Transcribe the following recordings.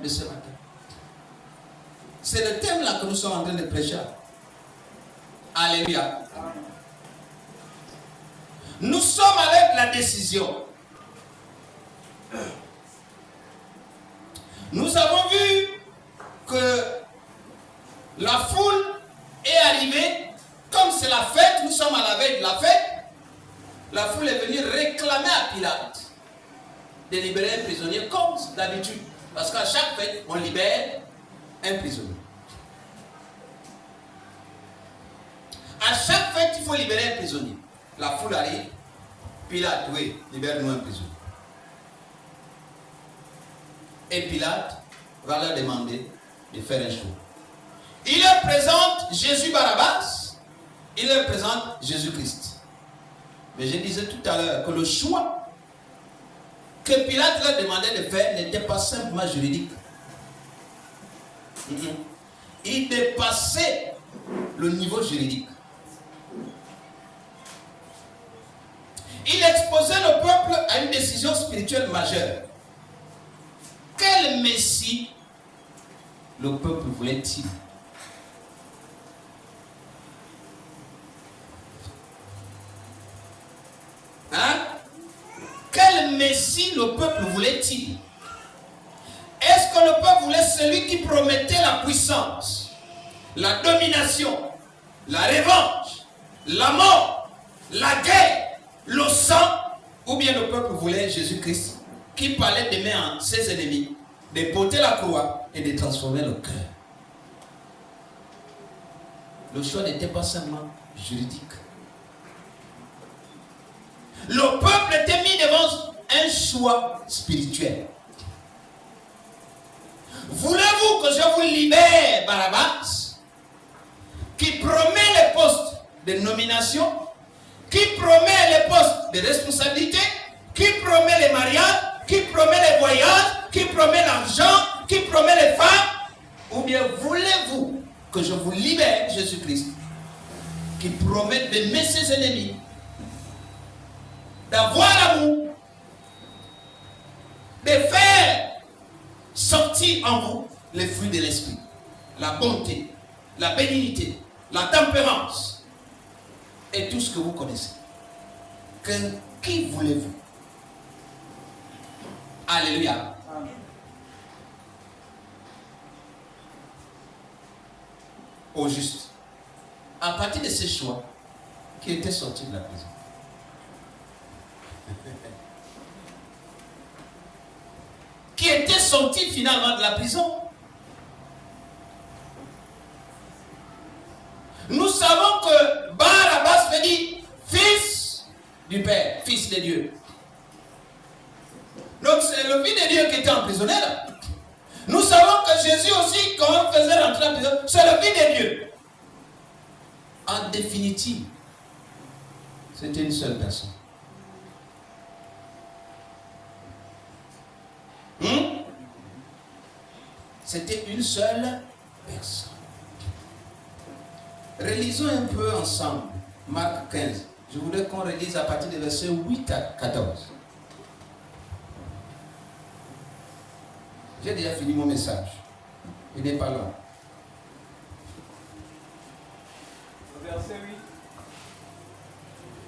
de ce matin. C'est le thème là que nous sommes en train de prêcher. Alléluia. Nous sommes avec la décision. Nous avons vu que la foule est arrivée, comme c'est la fête, nous sommes à la veille de la fête, la foule est venue réclamer à Pilate de libérer un prisonnier comme d'habitude. Parce qu'à chaque fête, on libère un prisonnier. À chaque fête, il faut libérer un prisonnier. La foule arrive, Pilate, oui, libère-nous un prisonnier. Et Pilate va leur demander de faire un choix. Il leur présente Jésus Barabbas, il leur présente Jésus-Christ. Mais je disais tout à l'heure que le choix que Pilate leur demandait de faire n'était pas simplement juridique. Il dépassait le niveau juridique. Il exposait le peuple à une décision spirituelle majeure. Quel Messie le peuple voulait-il? Hein? Quel Messie le peuple voulait-il? Est-ce que le peuple voulait celui qui promettait la puissance, la domination, la revanche, la mort, la guerre, le sang? Ou bien le peuple voulait Jésus-Christ qui parlait d'aimer ses ennemis, de porter la croix et de transformer le cœur? Le choix n'était pas seulement juridique. Le peuple était mis devant un choix spirituel. Voulez-vous que je vous libère Barabbas, qui promet les postes de nomination, qui promet les postes de responsabilité, qui promet les mariages, qui promet les voyages, qui promet l'argent, qui promet les femmes? Ou bien voulez-vous que je vous libère Jésus-Christ, qui promet d'aimer ses ennemis, d'avoir l'amour, de faire sortir en vous les fruits de l'esprit, la bonté, la bénignité, la tempérance et tout ce que vous connaissez? Qui voulez-vous? Alléluia. Amen. Au juste, à partir de ces choix qui étaient sortis de la prison, qui était sorti finalement de la prison, nous savons que Barabbas veut dire fils du Père, fils de Dieu. Donc c'est le fils de Dieu qui était emprisonné là. Nous savons que Jésus aussi, quand on faisait rentrer en prison, c'est le fils de Dieu. En définitive, c'était une seule personne. C'était une seule personne. Relisons un peu ensemble Marc 15. Je voudrais qu'on relise à partir des versets 8 à 14. J'ai déjà fini mon message. Il n'est pas là. Verset 8.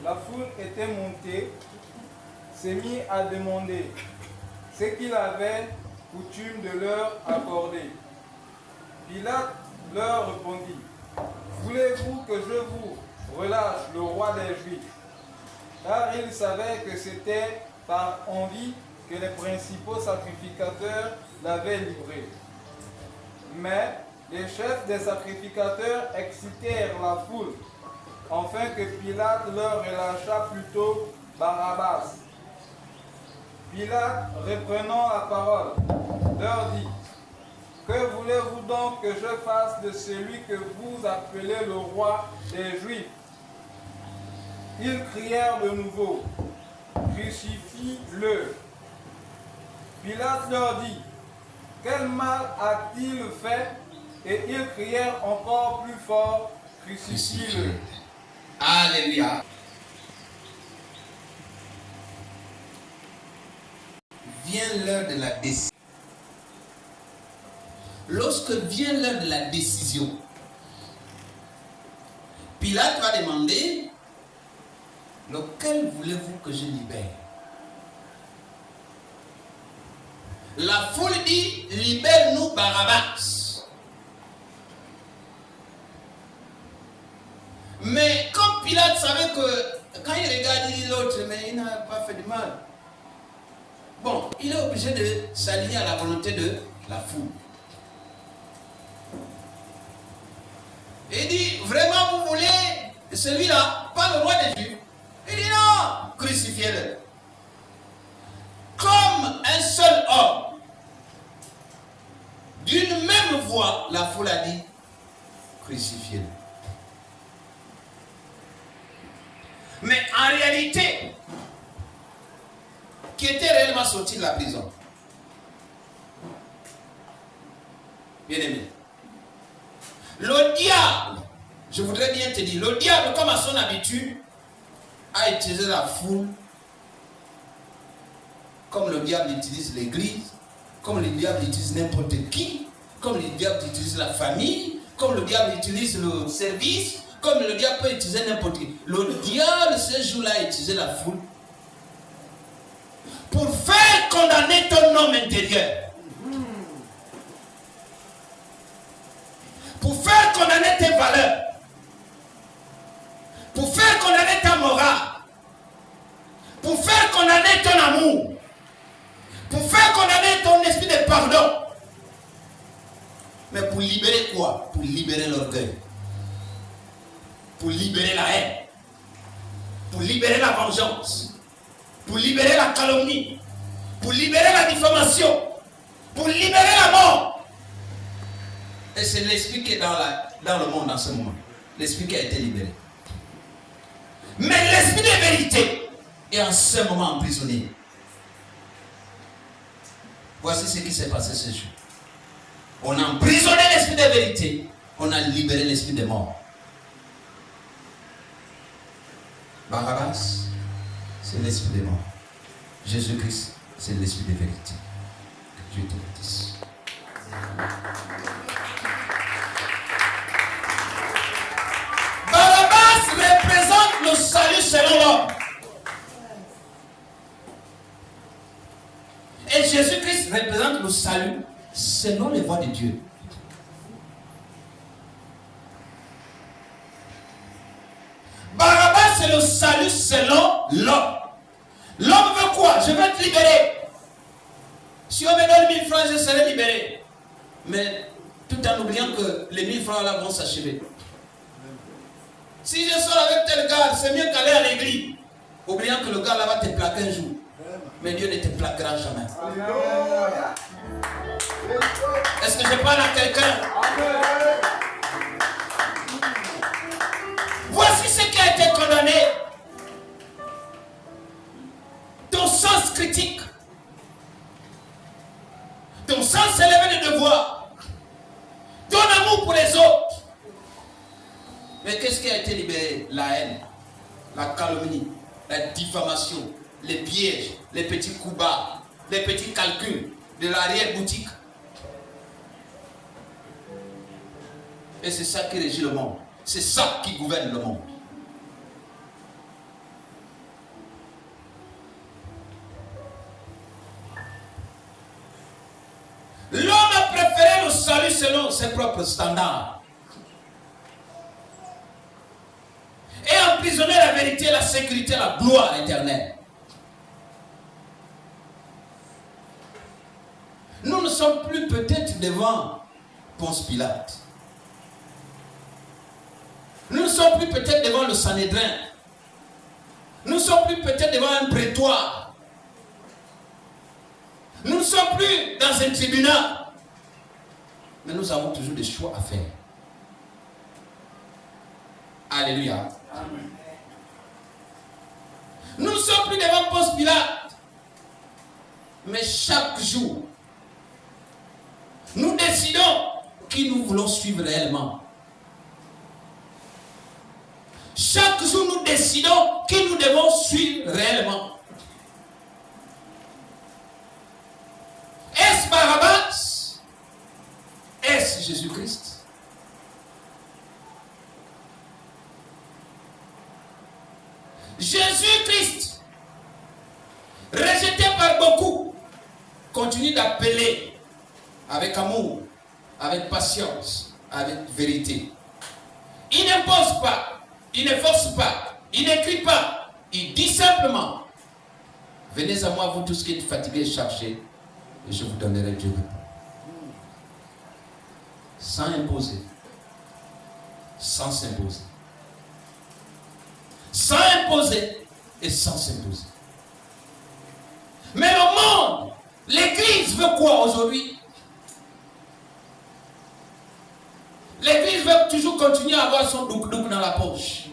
La foule était montée, s'est mis à demander ce qu'il avait coutume de leur accorder. Pilate leur répondit: voulez-vous que je vous relâche le roi des Juifs? Car il savait que c'était par envie que les principaux sacrificateurs l'avaient livré. Mais les chefs des sacrificateurs excitèrent la foule, afin que Pilate leur relâchât plutôt Barabbas. Pilate, reprenant la parole, leur dit: que voulez-vous donc que je fasse de celui que vous appelez le roi des Juifs? Ils crièrent de nouveau: crucifie-le. Pilate leur dit: quel mal a-t-il fait? Et ils crièrent encore plus fort: crucifie-le. Alléluia. Vient l'heure de la décision. lorsque vient l'heure de la décision, Pilate va demander, lequel voulez-vous que je libère? La foule dit, libère-nous Barabbas. Mais comme Pilate savait que quand il regarde l'autre, mais il n'a pas fait de mal. Bon, il est obligé de s'aligner à la volonté de la foule. Il dit, vraiment vous voulez celui-là, pas le roi des Juifs? Il dit non, crucifiez-le. Comme un seul homme, d'une même voix, la foule a dit, crucifiez-le. Mais en réalité, qui était réellement sorti de la prison? Bien aimé, le diable, je voudrais bien te dire, le diable, comme à son habitude, a utilisé la foule, comme le diable utilise l'église, comme le diable utilise n'importe qui, comme le diable utilise la famille, comme le diable utilise le service, comme le diable peut utiliser n'importe qui. Le diable, ce jour-là, a utilisé la foule pour faire condamner ton homme intérieur. Pour faire condamner tes valeurs. Pour faire condamner ta morale. Pour faire condamner ton amour. Pour faire condamner ton esprit de pardon. Mais pour libérer quoi? Pour libérer l'orgueil. Pour libérer la haine. Pour libérer la vengeance. Pour libérer la calomnie. Pour libérer la diffamation. Pour libérer la mort. Et c'est l'esprit qui est dans le monde en ce moment. L'esprit qui a été libéré. Mais l'esprit de vérité est en ce moment emprisonné. Voici ce qui s'est passé ce jour. On a emprisonné l'esprit de vérité. On a libéré l'esprit de mort. Barabbas, c'est l'esprit de mort. Jésus-Christ, c'est l'esprit de vérité. Que Dieu te bénisse. Barabbas représente le salut selon l'homme. Et Jésus-Christ représente le salut selon les voies de Dieu. Barabbas, c'est le salut selon l'homme. L'homme veut quoi? Je veux te libérer. Si on me donne 1000 francs, je serai libéré. Mais tout en oubliant que les 1000 francs là vont s'achever. Si je sors avec tel gars, c'est mieux qu'aller à l'église. Oubliant que le gars là va te plaquer un jour. Mais Dieu ne te plaquera jamais. Est-ce que je parle à quelqu'un? Voici ce qui a été condamné. Ton sens critique. Ton sens élevé de devoir. Ton amour pour les autres. Mais qu'est-ce qui a été libéré? La haine, la calomnie, la diffamation, les pièges, les petits coups bas, les petits calculs de l'arrière-boutique. Et c'est ça qui régit le monde. C'est ça qui gouverne le monde. L'homme a préféré le salut selon ses propres standards. Et emprisonner la vérité, la sécurité, la gloire éternelle. Nous ne sommes plus peut-être devant Ponce Pilate. Nous ne sommes plus peut-être devant le Sanhédrin. Nous ne sommes plus peut-être devant un prétoire. Nous ne sommes plus dans un tribunal. Mais nous avons toujours des choix à faire. Alléluia. Amen. Nous ne sommes plus devant Ponce Pilate. Mais chaque jour, nous décidons qui nous voulons suivre réellement. Chaque jour, nous décidons qui nous devons suivre réellement. Est-ce Barabbas? Jésus-Christ. Jésus-Christ, rejeté par beaucoup, continue d'appeler avec amour, avec patience, avec vérité. Il n'impose pas, il ne force pas, il n'écrit pas, il dit simplement, venez à moi vous tous qui êtes fatigués et chargés, et je vous donnerai Dieu. Sans imposer, sans s'imposer. Sans imposer et sans s'imposer. Mais le monde, l'église veut quoi aujourd'hui? L'église veut toujours continuer à avoir son douk-douk dans la poche.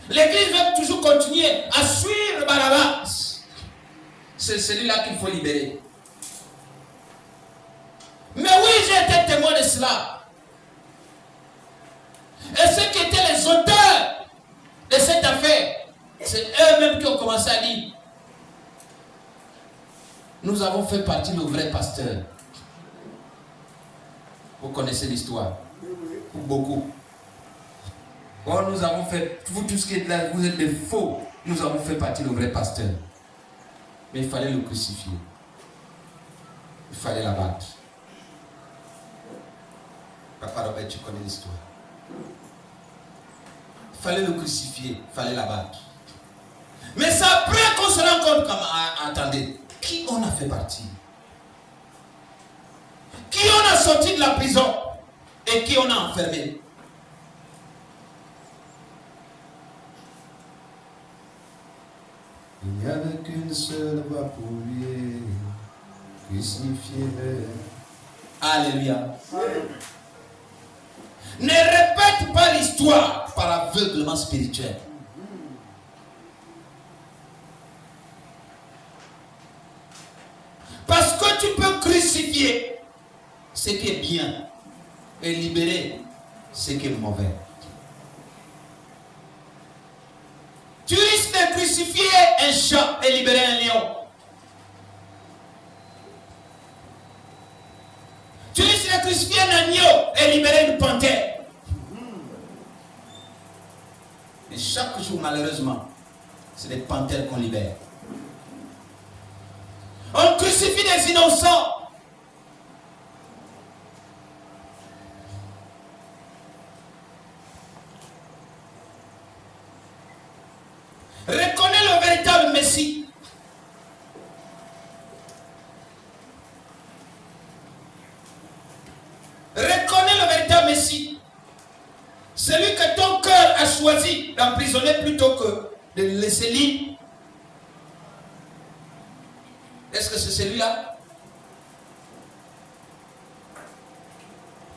L'église veut toujours continuer à suivre Barabbas. C'est celui-là qu'il faut libérer. Mais oui, j'ai été témoin de cela. Et ceux qui étaient les auteurs de cette affaire, c'est eux-mêmes qui ont commencé à dire, nous avons fait partie du vrai pasteur. Vous connaissez l'histoire. Pour beaucoup. Or, nous avons fait, vous tous qui êtes là, vous êtes des faux. Nous avons fait partie du vrai pasteur. Mais il fallait le crucifier. Il fallait l'abattre. Papa Robert, tu connais l'histoire. Il fallait le crucifier, il fallait l'abattre. Mais c'est après qu'on se rend compte, comme, attendez, qui on a fait partie? Qui on a sorti de la prison et qui on a enfermé? Il n'y avait qu'une seule voie pour lui, crucifier. Alléluia. Ne répète pas l'histoire par aveuglement spirituel. Parce que tu peux crucifier ce qui est bien et libérer ce qui est mauvais. Tu risques de crucifier un chat et libérer un lion. Tu risques de crucifier un agneau et libérer une panthère. Et chaque jour, malheureusement, c'est des panthères qu'on libère. On crucifie des innocents. Reconnais le véritable Messie. Reconnais le véritable Messie. Celui que ton cœur a choisi d'emprisonner plutôt que de le laisser libre. Est-ce que c'est celui-là?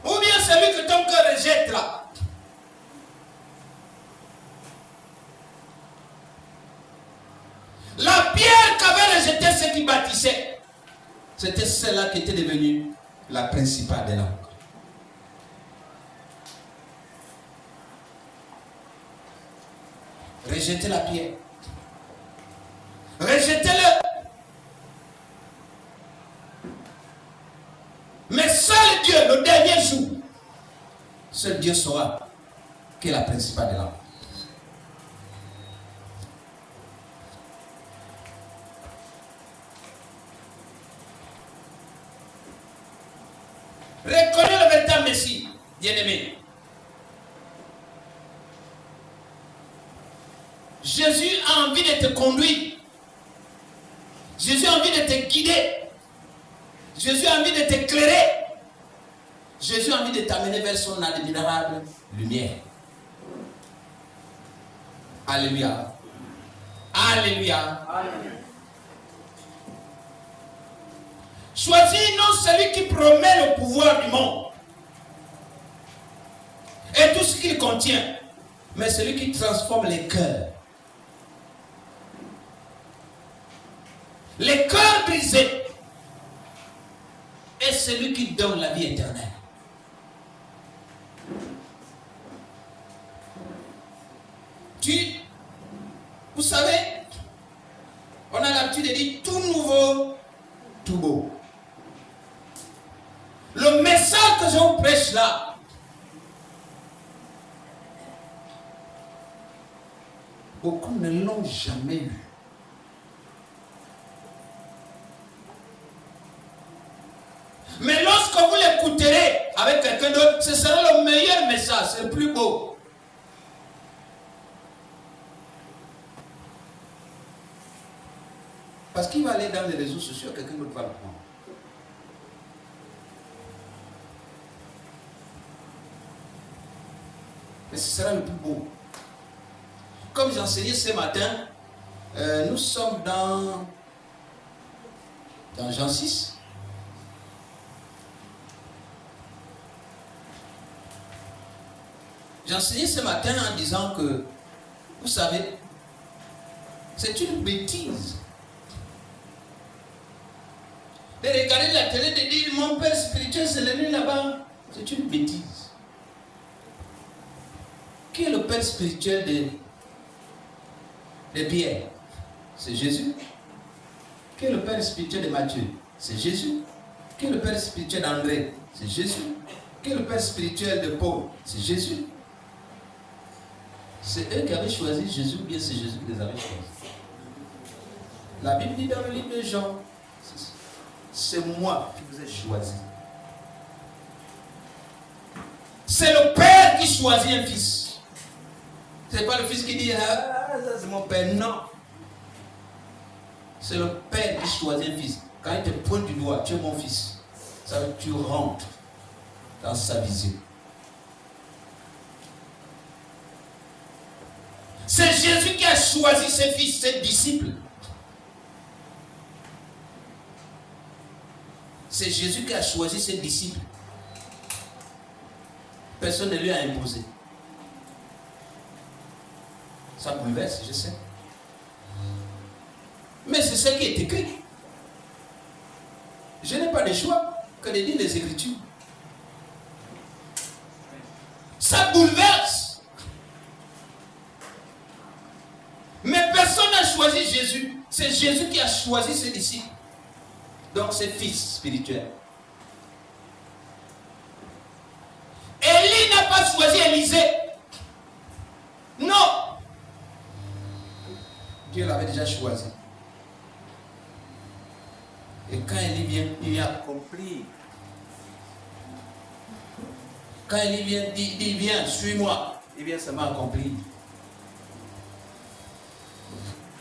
Ou bien celui que ton cœur rejette là? La pierre qu'avait rejetée ceux qui bâtissaient, c'était celle-là qui était devenue la principale de l'encre. Rejetez la pierre. Rejetez-le. Mais seul Dieu, le dernier jour, seul Dieu saura qui est la principale de l'encre. Reconnais le véritable Messie, bien-aimé. Jésus a envie de te conduire. Jésus a envie de te guider. Jésus a envie de t'éclairer. Jésus a envie de t'amener vers son admirable lumière. Alléluia. Alléluia. Alléluia. Choisis non celui qui promet le pouvoir du monde et tout ce qu'il contient, mais celui qui transforme les cœurs. Les cœurs brisés est celui qui donne la vie éternelle. Vous savez, on a l'habitude de dire tout nouveau, tout beau. Jean prêche là, beaucoup ne l'ont jamais eu. Mais lorsque vous l'écouterez avec quelqu'un d'autre, ce sera le meilleur message, c'est le plus beau. Parce qu'il va aller dans les réseaux sociaux, quelqu'un d'autre va le prendre. Mais ce sera le plus beau. Comme j'enseignais ce matin, nous sommes dans Jean 6. J'enseignais ce matin en disant que, vous savez, c'est une bêtise de regarder la télé et de dire mon père spirituel c'est l'ennemi là-bas. C'est une bêtise. Qui est le père spirituel de Pierre? C'est Jésus. Qui est le père spirituel de Matthieu? C'est Jésus. Qui est le père spirituel d'André? C'est Jésus. Qui est le père spirituel de Paul? C'est Jésus. C'est eux qui avaient choisi Jésus ou bien c'est Jésus qui les avait choisis? La Bible dit dans le livre de Jean, c'est moi qui vous ai choisi. C'est le père qui choisit un fils. C'est pas le fils qui dit ah, ça c'est mon père. Non. C'est le père qui choisit un fils. Quand il te pointe du doigt, tu es mon fils. Ça veut dire que tu rentres dans sa vision. C'est Jésus qui a choisi ses fils, ses disciples. C'est Jésus qui a choisi ses disciples. Personne ne lui a imposé. Ça bouleverse, je sais. Mais c'est ce qui est écrit. Je n'ai pas de choix que de dire les Écritures. Ça bouleverse. Mais personne n'a choisi Jésus. C'est Jésus qui a choisi ses disciples. Donc ses fils spirituels. Élie n'a pas choisi Élisée. Non. Dieu l'avait déjà choisi. Et quand Élie vient, il vient accomplir. Quand Élie vient, dit viens, suis-moi. Il vient seulement accomplir.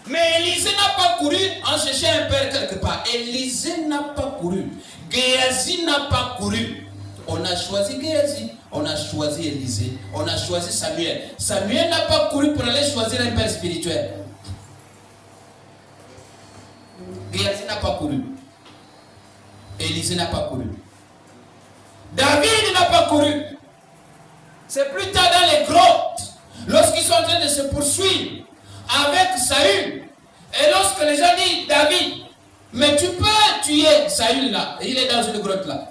Mais Élisée n'a pas couru en cherchant un père quelque part. Élisée n'a pas couru. Géasi n'a pas couru. On a choisi Géasi, on a choisi Élisée, on a choisi Samuel. Samuel n'a pas couru pour aller choisir un père spirituel. Géasi n'a pas couru. Élisée n'a pas couru. David n'a pas couru. C'est plus tard dans les grottes, lorsqu'ils sont en train de se poursuivre avec Saül. Et lorsque les gens disent, David, mais tu peux tuer Saül là. Il est dans une grotte là.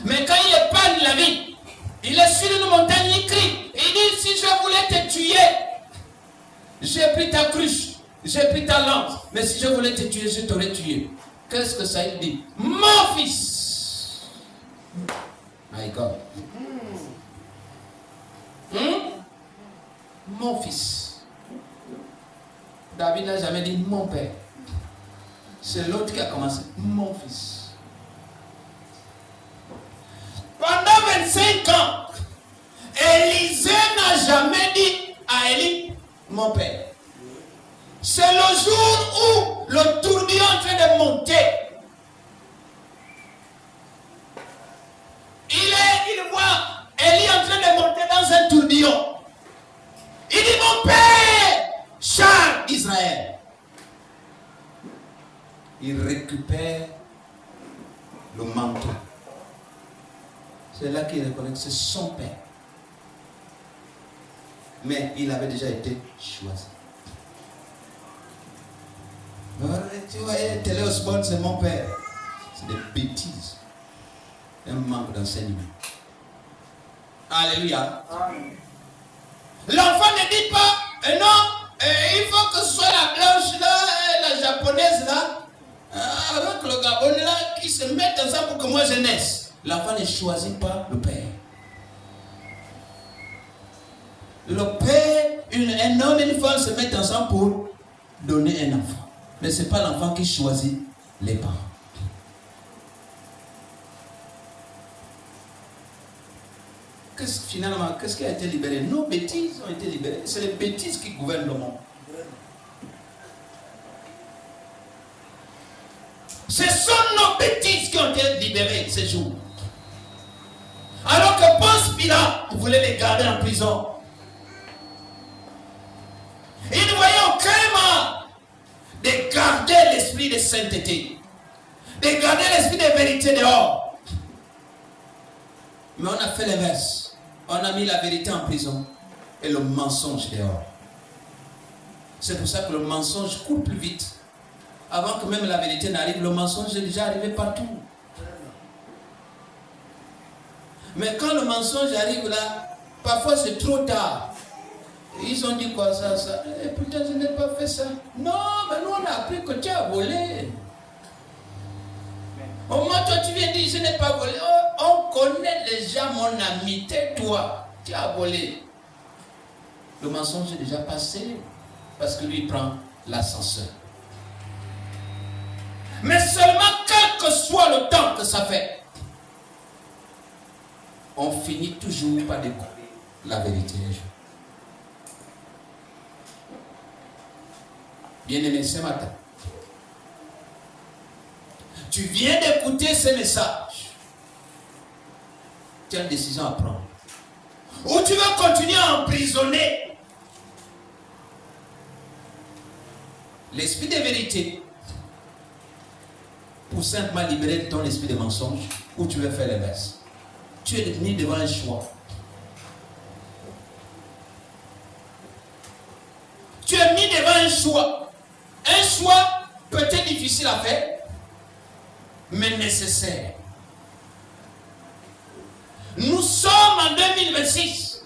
Mais quand il épargne la vie, il est sur une montagne, il crie. Il dit, si je voulais te tuer, j'ai pris ta cruche, j'ai pris ta lance. Mais si je voulais te tuer, je t'aurais tué. Qu'est-ce que Saül dit? Mon fils. My God. Mon fils. David n'a jamais dit mon père. C'est l'autre qui a commencé. Mon fils. Pendant 25 ans, Élisée n'a jamais dit à Élie, mon père. C'est le jour où le tourbillon est en train de monter. Il voit Élie en train de monter dans un tourbillon. Il dit, mon père, char d'Israël. Il récupère le manteau. C'est là qu'il reconnaît que c'est son père. Mais il avait déjà été choisi. Tu vois, Télé Osborne, c'est mon père. C'est des bêtises. Un manque d'enseignement. Alléluia. Amen. L'enfant ne dit pas, non, il faut que ce soit la blanche là, la japonaise là, avec le gabonais là, qui se mettent ensemble pour que moi je naisse. L'enfant ne choisit pas le père. Le père, un homme et une femme se mettent ensemble pour donner un enfant. Mais ce n'est pas l'enfant qui choisit les parents. Finalement, qu'est-ce qui a été libéré? Nos bêtises ont été libérées. C'est les bêtises qui gouvernent le monde. Ce sont nos bêtises qui ont été libérées ces jours. Alors que Ponce Pilate voulait les garder en prison. Il ne voyait aucun mal de garder l'esprit de sainteté, de garder l'esprit de vérité dehors. Mais on a fait l'inverse. On a mis la vérité en prison et le mensonge dehors. C'est pour ça que le mensonge court plus vite. Avant que même la vérité n'arrive, le mensonge est déjà arrivé partout. Mais quand le mensonge arrive là, parfois c'est trop tard. Ils ont dit quoi ça? Eh, putain, je n'ai pas fait ça. Non, mais nous on a appris que tu as volé. Au moins toi tu viens dire je n'ai pas volé. Oh, on connaît déjà mon ami, tais-toi, tu as volé. Le mensonge est déjà passé parce que lui il prend l'ascenseur. Mais seulement quel que soit le temps que ça fait, on finit toujours par découvrir la vérité. Bien-aimé, ce matin, tu viens d'écouter ce message. Tu as une décision à prendre. Ou tu veux continuer à emprisonner l'esprit de vérité pour simplement libérer ton esprit de mensonge, ou tu veux faire l'inverse. Tu es mis devant un choix. Tu es mis devant un choix. Un choix peut-être difficile à faire, mais nécessaire. Nous sommes en 2026.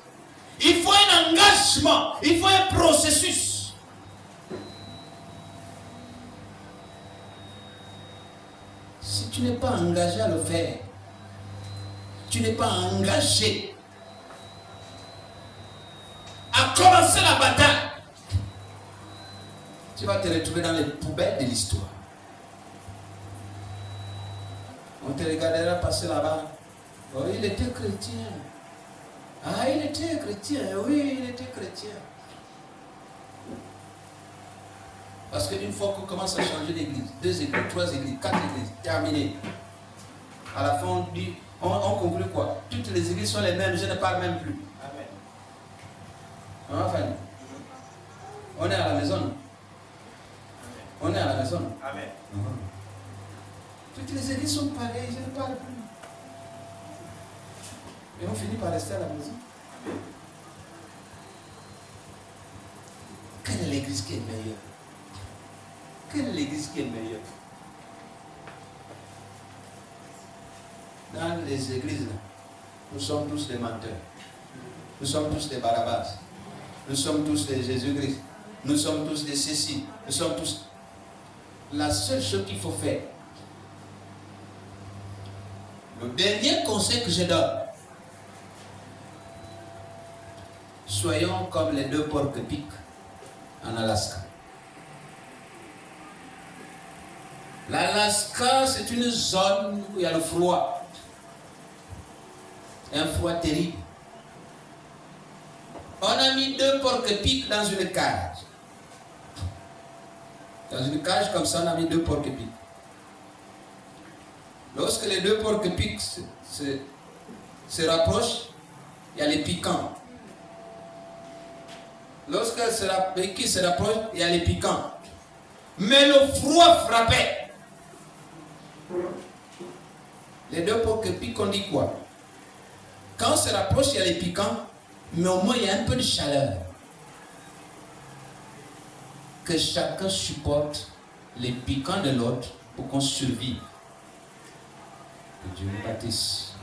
Il faut un engagement, il faut un processus. Si tu n'es pas engagé à le faire, tu n'es pas engagé à commencer la bataille, tu vas te retrouver dans les poubelles de l'histoire. On te regardera passer là-bas. Oh, il était chrétien. Ah, il était chrétien. Oui, il était chrétien. Parce qu'une fois qu'on commence à changer d'église, 2 églises, 3 églises, 4 églises, terminé. À la fin, on dit, on conclut quoi? Toutes les églises sont les mêmes, je ne parle même plus. Amen. Enfin, on est à la maison. On est à la maison. Amen. Toutes les églises sont pareilles, je ne parle plus. Et on finit par rester à la maison. Quelle est l'église qui est meilleure? Quelle est l'église qui est meilleure? Dans les églises, nous sommes tous des menteurs. Nous sommes tous des Barabbas. Nous sommes tous des Jésus-Christ. Nous sommes tous des Cécile. Nous sommes tous... La seule chose qu'il faut faire, le dernier conseil que je donne, soyons comme les 2 porcs-épics en Alaska. L'Alaska, c'est une zone où il y a le froid. Un froid terrible. On a mis 2 porcs-épics dans une cage. Dans une cage comme ça, on a mis 2 porcs-épics. Lorsque les 2 porcs-épics se rapprochent, il y a les piquants. Lorsque qui se rapproche, il y a les piquants. Mais le froid frappait. Les 2 porcs-épics, on dit quoi? Quand on se rapproche, il y a les piquants, mais au moins il y a un peu de chaleur. Que chacun supporte les piquants de l'autre pour qu'on survive. Que Dieu nous bâtisse.